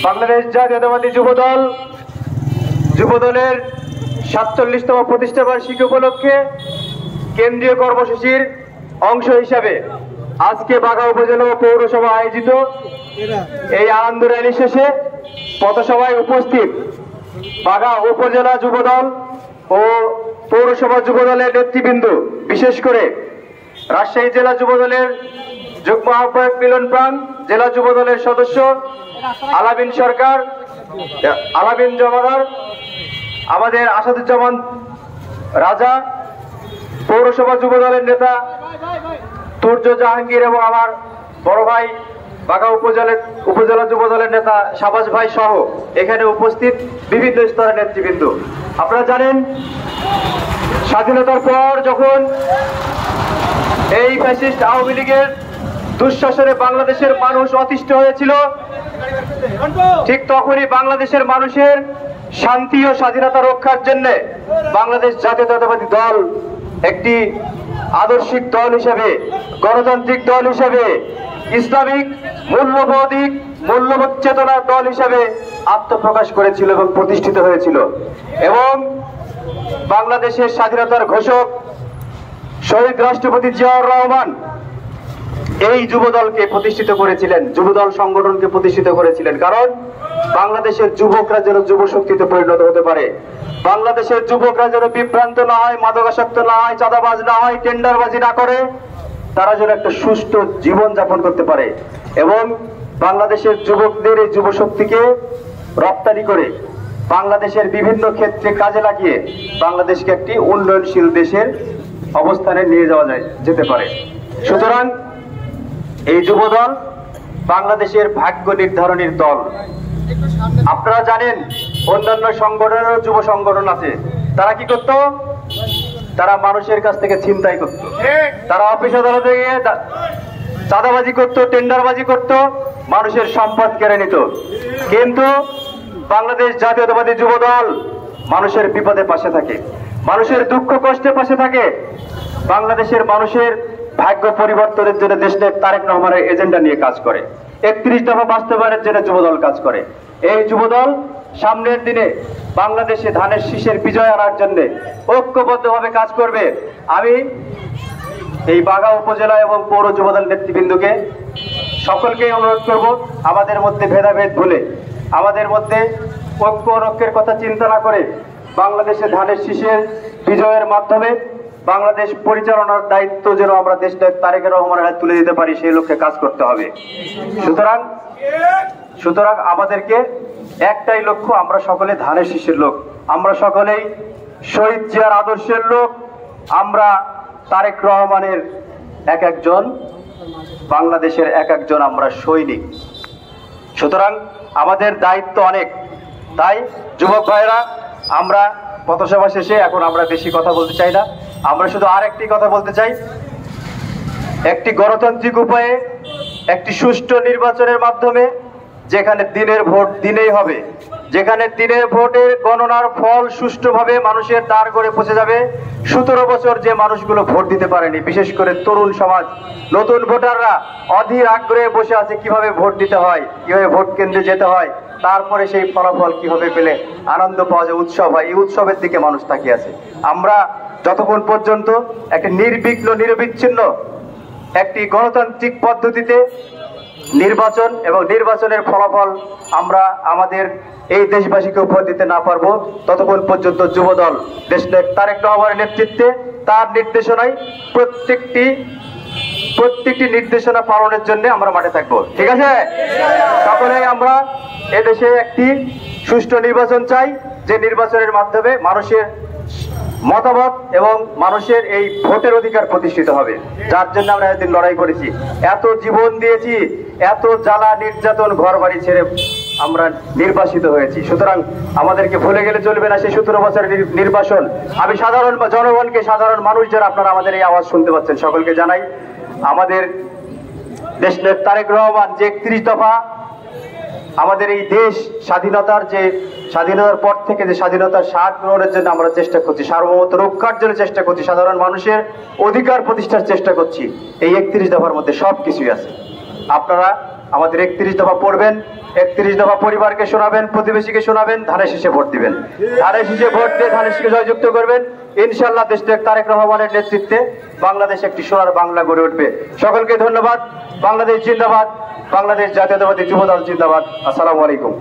বাংলাদেশ জাতীয়তাবাদী যুবদলের ৪৭তম প্রতিষ্ঠা বার্ষিকী উপলক্ষে কেন্দ্রীয় কর্মসূচির অংশ হিসাবে আজকে বাঘা উপজেলা পৌরসভা আয়োজিত এই আনন্দ র্যালি শেষে পথসভায় উপস্থিত বাঘা উপজেলা যুবদল ও পৌরসভা যুবদলের নেতৃবৃন্দ, বিশেষ করে রাজশাহী জেলা যুবদলের যুগ্ম আহ্বায়ক মিলন প্রাণ, জেলা যুবদলের সদস্য আলামিন সরকার, আলামিন জমাদার, আমাদের আসাদুজ্জামান রাজা, পৌরসভা যুবদলের নেতা তুর্য জাহাঙ্গীর এবং আমার বড় ভাই বাঘা উপজেলা যুবদলের নেতা শাবাজ ভাই সহ এখানে উপস্থিত বিভিন্ন স্তরের নেতৃবৃন্দ। আপনারা জানেন, স্বাধীনতার পর যখন এই ফ্যাসিস্ট আওয়ামী লীগের দুঃশাসনে বাংলাদেশের মানুষ অতিষ্ঠ হয়েছিল, ঠিক তখনই বাংলাদেশের মানুষের শান্তি ও স্বাধীনতা রক্ষার জন্য বাংলাদেশ জাতীয়তাবাদী দল একটি আদর্শিক দল হিসেবে, গণতান্ত্রিক দল হিসেবে, ইসলামিক মূল্যবোধ চেতনার দল হিসেবে আত্মপ্রকাশ করেছিল এবং প্রতিষ্ঠিত হয়েছিল। এবং বাংলাদেশের স্বাধীনতার ঘোষক শহীদ রাষ্ট্রপতি জিয়াউর রহমান এই যুবদলকে প্রতিষ্ঠিত করেছিলেন, যুবদল সংগঠনকে প্রতিষ্ঠিত করেছিলেন, কারণ বাংলাদেশের যুবকরা যেন যুব শক্তিতে পরিণত হতে পারে, বাংলাদেশের যুবকরা যেন বিভ্রান্ত না হয়, মাদকাসক্ত না হয়, চাঁদাবাজ না হয়, টেন্ডারবাজি না করে, তারা যেন একটা সুষ্ঠু জীবন যাপন করতে পারে এবং বাংলাদেশের যুবকদের এই যুব শক্তিকে রপ্তানি করে বাংলাদেশের বিভিন্ন ক্ষেত্রে কাজে লাগিয়ে বাংলাদেশকে একটি উন্নয়নশীল দেশের অবস্থানে নিয়ে যাওয়া যেতে পারে। সুতরাং এই যুবদল বাংলাদেশের ভাগ্য নির্ধারণের দল। আপনারা জানেন, অন্যান্য সংগঠনেরও যুব সংগঠন আছে। তারা কি করত? তারা মানুষের কাছ থেকে ছিনতাই করত, তারা অফিস আদালতে গিয়ে চাঁদাবাজি করত, টেন্ডারবাজি করত, মানুষের সম্পদ কেড়ে নিত। কিন্তু বাংলাদেশ জাতীয়তাবাদী যুবদল মানুষের বিপদে পাশে থাকে, মানুষের দুঃখ কষ্টে পাশে থাকে, বাংলাদেশের মানুষের ভাগ্য পরিবর্তনের জন্য দেশনায়ক তারেক রহমানের এজেন্ডা নিয়ে কাজ করে, ৩১ দফা বাস্তবায়নের জন্য যুবদল কাজ করে। এই যুবদল সামনের দিনে বাংলাদেশে ধানের শীষের বিজয় আনার জন্য ঐক্যবদ্ধভাবে কাজ করবে। আমি এই বাঘা উপজেলা এবং পৌর যুবদল নেতৃবৃন্দকে সকলকেই অনুরোধ করব, আমাদের মধ্যে ভেদাভেদ ভুলে, আমাদের মধ্যে ঐক্য ঐক্যের কথা চিন্তা না করে বাংলাদেশে ধানের শীষের বিজয়ের মাধ্যমে বাংলাদেশ পরিচালনার দায়িত্ব যেন আমরা দেশনায়ক তারেক রহমানের হাতে তুলে দিতে পারি, সেই লক্ষ্যে কাজ করতে হবে। সুতরাং আমাদেরকে একটাই লক্ষ্য, আমরা সকলে ধানের শীষের লোক, আমরা সকলেই শহীদ জিয়ার আদর্শের লোক, আমরা তারেক রহমানের এক একজন, বাংলাদেশের এক একজন আমরা সৈনিক। সুতরাং আমাদের দায়িত্ব অনেক। তাই যুবক ভাইরা, আমরা পথসভা শেষে এখন আমরা বেশি কথা বলতে চাই না, আমরা শুধু আরেকটি কথা বলতে চাই, একটি গণতান্ত্রিক উপায়ে একটি সুষ্ঠু নির্বাচনের মাধ্যমে, যেখানে দিনের ভোট দিনেই হবে, যেখানে দিনের ভোটের গণনার ফল সুষ্ঠুভাবে মানুষের দ্বার করে পৌঁছে যাবে। ১৭ বছর যে মানুষগুলো ভোট দিতে পারেনি, বিশেষ করে তরুণ সমাজ, নতুন ভোটাররা অধীর আগ্রহে বসে আছে কিভাবে ভোট দিতে হয়, কিভাবে ভোট কেন্দ্রে যেতে হয়, তারপরে সেই ফলাফল কিভাবে পেলে আনন্দ পাওয়া যায়, উৎসব হয়, এই উৎসবের দিকে মানুষ তাকিয়ে আছে। আমরা যতক্ষণ পর্যন্ত একটা নির্বিঘ্ন নিরবিচ্ছিন্ন একটি গণতান্ত্রিক পদ্ধতিতে নির্বাচন এবং নির্বাচনের ফলাফল আমরা আমাদের এই দেশবাসীকে উপহার দিতে না পারবো, ততক্ষণ পর্যন্ত যুবদল দেশনায়ক তারেক রহমানের নেতৃত্বে তার নির্দেশনায় প্রত্যেকটি নির্দেশনা পালনের জন্য আমরা মাঠে থাকবো। ঠিক আছে? সকলেই আমরা এদেশে একটি সুষ্ঠু নির্বাচন চাই, যে নির্বাচনের মাধ্যমে মানুষের মতামত এবং মানুষের এই ভোটের অধিকার প্রতিষ্ঠিত হবে, যার জন্য আমরা এতদিন লড়াই করেছি, এত জীবন দিয়েছি, এত জ্বালা নির্যাতন, ঘর বাড়ি ছেড়ে আমরা নির্বাসিত হয়েছি। সুতরাং আমাদেরকে ভুলে গেলে চলবে না সেই ১৭ বছরের নির্বাচন। আমি সাধারণ জনগণকে, সাধারণ মানুষ যারা আপনারা আমাদের এই আওয়াজ শুনতে পাচ্ছেন, সকলকে জানাই, আমাদের দেশনায়ক তারেক রহমান যে ৩১ দফা আমাদের এই দেশ স্বাধীনতার পর থেকে যে স্বাধীনতার স্বাদ গ্রহণের জন্য আমরা চেষ্টা করছি, সার্বভৌমত্ব রক্ষার জন্য চেষ্টা করছি, সাধারণ মানুষের অধিকার প্রতিষ্ঠার চেষ্টা করছি, এই ৩১ দফার মধ্যে সবকিছুই আছে। আপনারা আমাদের 31 দফা পড়বেন, 31 দফা পরিবারকে শোনাবেন, প্রতিবেশীকে শোনাবেন, ধানের শীষে ভোট দিবেন। ধানের শীষে ভোট দিয়ে ধানের শীষকে জয়যুক্ত করবেন। ইনশাআল্লাহ দেশটাক তারেক রহমানের নেতৃত্বে বাংলাদেশ একটি সোনার বাংলা গড়ে উঠবে। সকলকে ধন্যবাদ। বাংলাদেশ জিন্দাবাদ, বাংলাদেশ জাতীয়তাবাদী যুবদল জিন্দাবাদ। আসসালামু আলাইকুম।